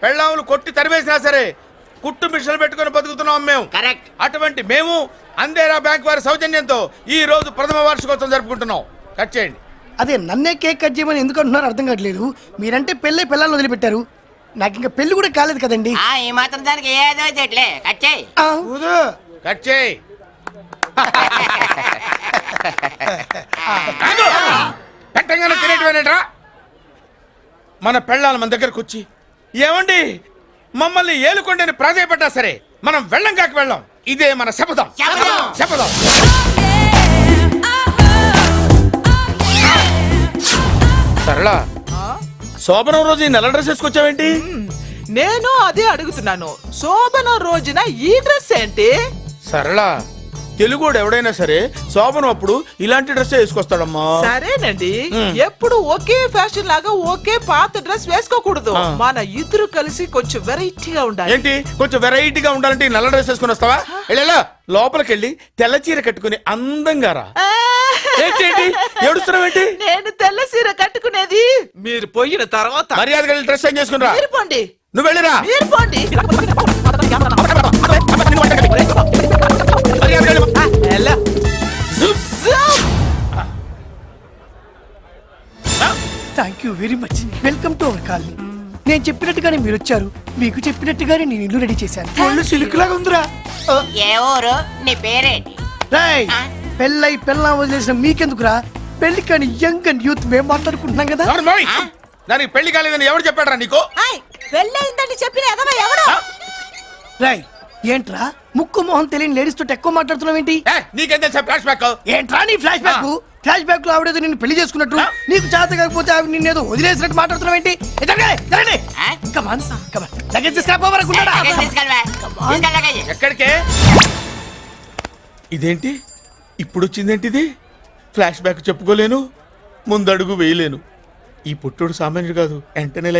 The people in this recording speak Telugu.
పెళ్ళాములు కొట్టి తరివేసినా సరే కుట్టు మిషన్లు పెట్టుకుని బతుకుతున్నాం మేము. కరెక్ట్. అటువంటి మేము అందేరా బ్యాంక్ వారి సౌజన్యంతో ఈ రోజు ప్రథమ వార్షికోత్సవం జరుపుకుంటున్నాం. కట్ చేయండి. అదే నన్నే కేక్ కట్ చేయమని ఎందుకు అంటున్నారో అర్థం కావట్లేదు. మీరంటే పెళ్ళై పిల్లల్ని వదిలిపెట్టారు, నాకు ఇంకా పెళ్లి కూడా కాలేదు కదండి. ఈ మాత్రం దానికి ఏదో చెట్లే కట్ చేయి. కట్ చేయి. పెట్టంగానే తినేటివేనేట్రా. మన పెళ్ళాలు మన దగ్గరకు వచ్చి ఏమండి మమ్మల్ని ఏలుకొండని ప్రాధాయపడ్డా సరే మనం వెళ్ళం కాక వెళ్ళం. ఇదే మన శపథం. శపథం. సరళ, శోభనం రోజు ఈ నల్ల డ్రెస్ వేసుకొచ్చావేంటి? నేను అదే అడుగుతున్నాను. శోభనం రోజున ఈ డ్రెస్ ఏంటి? సరళ, తెలుగుడు ఎవడైనా సరే శోభనం అప్పుడు ఇలాంటి డ్రెస్ వేసుకొస్తాడమ్మా. సరేనండి, ఎప్పుడు ఒకే ఫ్యాషన్ లాగా ఒకే పాత డ్రెస్ వేసుకోకూడదు. మన ఇద్దరు కలిసి కొంచెం వెరైటీగా ఉండాలి. ఏంటి కొంచెం వెరైటీగా ఉండాలంటే ఈ నల్ల డ్రెస్ వేసుకుని వస్తావా? వెళ్ళా లోపలికి వెళ్ళి తెల్ల చీర కట్టుకుని అందంగా రా. ఏంటి ఏడుస్తున్నావేంటి? నేను తెల్ల సీర కట్టుకునేది మీరు పోయిన తర్వాత. మర్యాదగా వెళ్ళి డ్రెస్ చేంజ్ చేసుకుని రా. మీరు పోండి. నువ్వు వెళ్ళిరా. మీరు పోండి. ఎలా? Thank you very much. Welcome to our colony. నేను చెప్పినట్టుగానే మీరు వచ్చారు, మీకు చెప్పినట్టుగానే నేను ఇల్లు రెడీ చేశాను. ఒళ్ళు సిల్క్ లాగా ఉందిరా. ఏ ఊరు? నీ పేరేంటి? రాయ్, పెళ్ళై పెళ్ళం వదిలేసిన మీకెందుకురా? పెళ్లి కాని యంగ్ అండ్ యూత్ మేము మాట్లాడుకుంటున్నాం కదా. దానికి పెళ్లి కాలేదని ఎవరు చెప్పాడరా నీకు? పెళ్ళయిందని చెప్పిన ఎదవ ఎవరు? రాయ్, ఏంట్రా ముక్కు మొహం తెలియని లేడీస్ తోటి ఎక్కువ మాట్లాడుతున్నావు ఏంటి? నీకేం తెలుసా ఫ్లాష్ బ్యాక్? ఏంట్రా నీ ఫ్లాష్ బ్యాక్? ఫ్లాష్ బ్యాక్ లో ఆవిడేదో నిన్ను పెళ్లి చేసుకున్నట్టు, నీకు చేత కాకపోతే ఆవిడ నిన్నేదో వదిలేసినట్టు మాట్లాడుతున్నావు ఏంటి? ఎక్కడికే? ఇదేంటి ఇప్పుడు వచ్చిందేంటి? ఇది ఫ్లాష్ బ్యాక్ చెప్పుకోలేను, ముందడుగు వేయలేను. ఈ పుట్టుడు సామాన్యుడు కాదు. వెంటనే